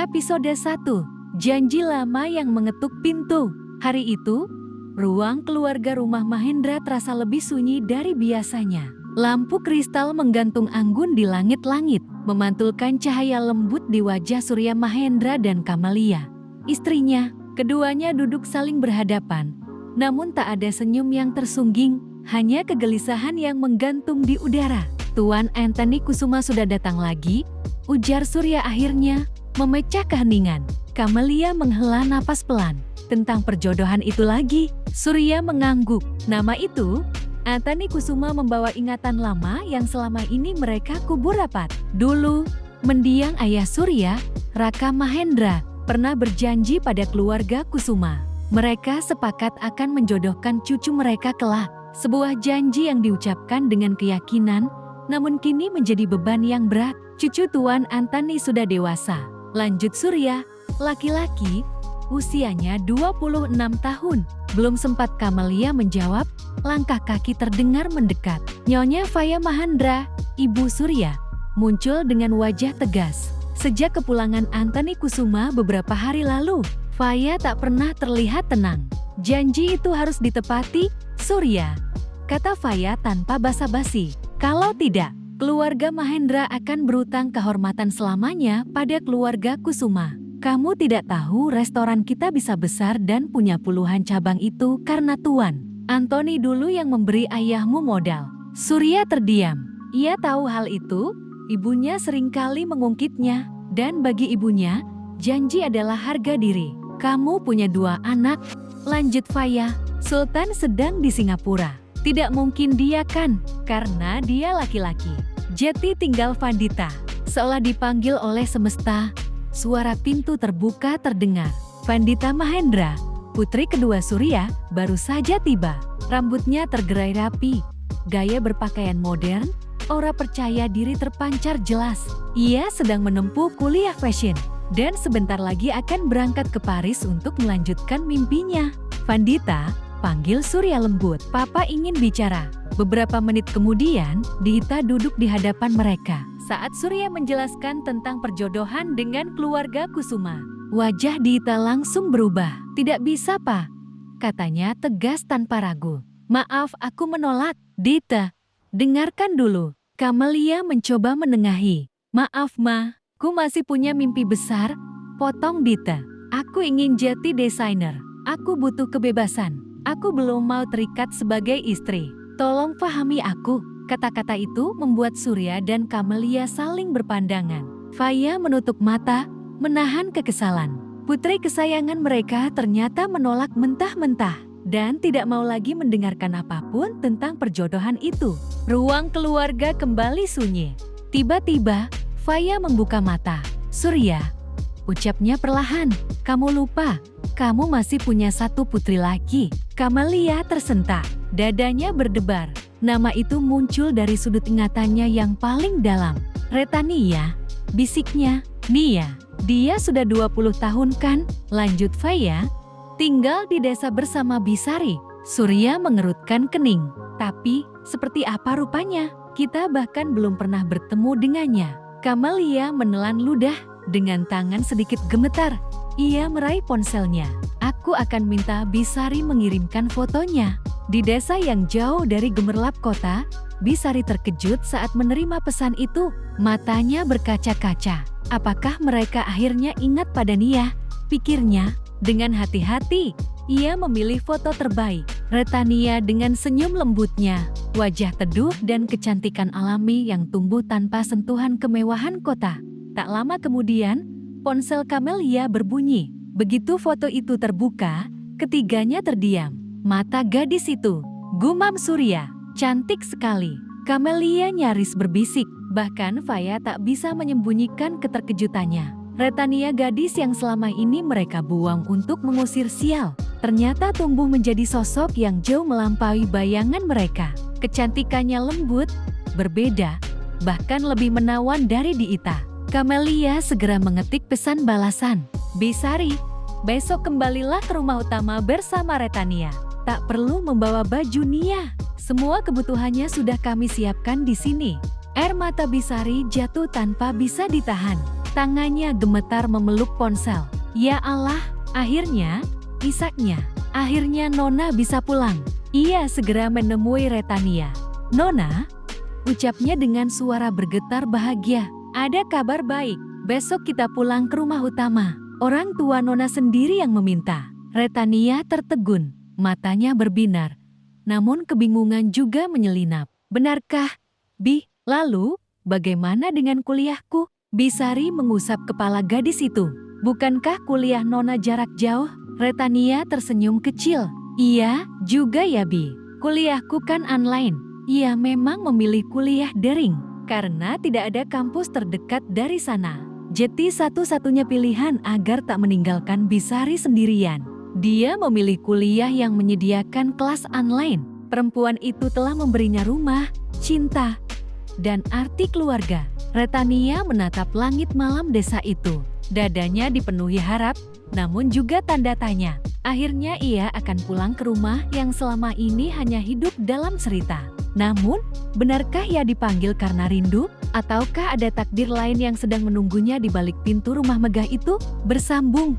Episode 1. Janji lama yang mengetuk pintu. Hari itu, ruang keluarga rumah Mahendra terasa lebih sunyi dari biasanya. Lampu kristal menggantung anggun di langit-langit, memantulkan cahaya lembut di wajah Surya Mahendra dan Kamalia, istrinya. Keduanya duduk saling berhadapan, namun tak ada senyum yang tersungging, hanya kegelisahan yang menggantung di udara. Tuan Anthony Kusuma sudah datang lagi, ujar Surya akhirnya, memecah keheningan. Kamalia menghela napas pelan. Tentang perjodohan itu lagi, Surya mengangguk. Nama itu, Anthony Kusuma membawa ingatan lama yang selama ini mereka kubur rapat. Dulu, mendiang ayah Surya, Raka Mahendra, pernah berjanji pada keluarga Kusuma. Mereka sepakat akan menjodohkan cucu mereka kelak. Sebuah janji yang diucapkan dengan keyakinan, namun kini menjadi beban yang berat. Cucu Tuan Anthony sudah dewasa. Lanjut Surya, laki-laki, usianya 26 tahun. Belum sempat Kamalia menjawab, langkah kaki terdengar mendekat. Nyonya Faya Mahendra, Ibu Surya, muncul dengan wajah tegas. Sejak kepulangan Anthony Kusuma beberapa hari lalu, Faya tak pernah terlihat tenang. Janji itu harus ditepati, Surya, kata Faya tanpa basa-basi. Kalau tidak, keluarga Mahendra akan berutang kehormatan selamanya pada keluarga Kusuma. Kamu tidak tahu restoran kita bisa besar dan punya puluhan cabang itu karena Tuan Anthony dulu yang memberi ayahmu modal. Surya terdiam. Ia tahu hal itu, ibunya seringkali mengungkitnya, dan bagi ibunya, janji adalah harga diri. Kamu punya 2 anak, lanjut Faya. Sultan sedang di Singapura. Tidak mungkin dia kan, karena dia laki-laki. Jeti tinggal Vandita. Seolah dipanggil oleh semesta, suara pintu terbuka terdengar. Vandita Mahendra, putri kedua Surya, baru saja tiba. Rambutnya tergerai rapi, gaya berpakaian modern, aura percaya diri terpancar jelas. Ia sedang menempuh kuliah fashion, dan sebentar lagi akan berangkat ke Paris untuk melanjutkan mimpinya. Vandita, panggil Surya lembut. Papa ingin bicara. Beberapa menit kemudian, Dita duduk di hadapan mereka. Saat Surya menjelaskan tentang perjodohan dengan keluarga Kusuma, wajah Dita langsung berubah. Tidak bisa, Pak, katanya tegas tanpa ragu. Maaf, aku menolak. Dita, dengarkan dulu. Kamalia mencoba menengahi. Maaf, Ma, ku masih punya mimpi besar, potong Dita. Aku ingin jadi desainer. Aku butuh kebebasan. Aku belum mau terikat sebagai istri. Tolong pahami aku. Kata-kata itu membuat Surya dan Kamalia saling berpandangan. Faya menutup mata, menahan kekesalan. Putri kesayangan mereka ternyata menolak mentah-mentah, dan tidak mau lagi mendengarkan apapun tentang perjodohan itu. Ruang keluarga kembali sunyi. Tiba-tiba, Faya membuka mata. Surya, ucapnya perlahan, kamu lupa, kamu masih punya 1 putri lagi. Kamalia tersentak, dadanya berdebar. Nama itu muncul dari sudut ingatannya yang paling dalam. Retania, bisiknya. Nia, dia sudah 20 tahun kan? Lanjut Faya, tinggal di desa bersama Bisari. Surya mengerutkan kening. Tapi, seperti apa rupanya? Kita bahkan belum pernah bertemu dengannya. Kamalia menelan ludah, dengan tangan sedikit gemetar. Ia meraih ponselnya. Aku akan minta Bisari mengirimkan fotonya. Di desa yang jauh dari gemerlap kota, Bisari terkejut saat menerima pesan itu. Matanya berkaca-kaca. Apakah mereka akhirnya ingat pada Nia? Pikirnya, dengan hati-hati, ia memilih foto terbaik. Retania dengan senyum lembutnya, wajah teduh dan kecantikan alami yang tumbuh tanpa sentuhan kemewahan kota. Tak lama kemudian, ponsel Kamalia berbunyi. Begitu foto itu terbuka, ketiganya terdiam. Mata gadis itu, gumam Surya, cantik sekali. Kamalia nyaris berbisik, bahkan Faya tak bisa menyembunyikan keterkejutannya. Retania, gadis yang selama ini mereka buang untuk mengusir sial, ternyata tumbuh menjadi sosok yang jauh melampaui bayangan mereka. Kecantikannya lembut, berbeda, bahkan lebih menawan dari Dita. Kamalia segera mengetik pesan balasan. Bisari, besok kembalilah ke rumah utama bersama Retania. Tak perlu membawa baju Nia. Semua kebutuhannya sudah kami siapkan di sini. Air mata Bisari jatuh tanpa bisa ditahan. Tangannya gemetar memeluk ponsel. Ya Allah, akhirnya, isaknya. Akhirnya Nona bisa pulang. Ia segera menemui Retania. Nona, ucapnya dengan suara bergetar bahagia. Ada kabar baik, besok kita pulang ke rumah utama. Orang tua Nona sendiri yang meminta. Retania tertegun, matanya berbinar. Namun kebingungan juga menyelinap. Benarkah, Bi? Lalu, bagaimana dengan kuliahku? Bisari mengusap kepala gadis itu. Bukankah kuliah Nona jarak jauh? Retania tersenyum kecil. Iya, juga ya Bi. Kuliahku kan online. Ia memang memilih kuliah daring, karena tidak ada kampus terdekat dari sana. Jadi satu-satunya pilihan agar tak meninggalkan Bisari sendirian. Dia memilih kuliah yang menyediakan kelas online. Perempuan itu telah memberinya rumah, cinta, dan arti keluarga. Retania menatap langit malam desa itu. Dadanya dipenuhi harap, namun juga tanda tanya. Akhirnya ia akan pulang ke rumah yang selama ini hanya hidup dalam cerita. Namun, benarkah ia dipanggil karena rindu? Ataukah ada takdir lain yang sedang menunggunya di balik pintu rumah megah itu? Bersambung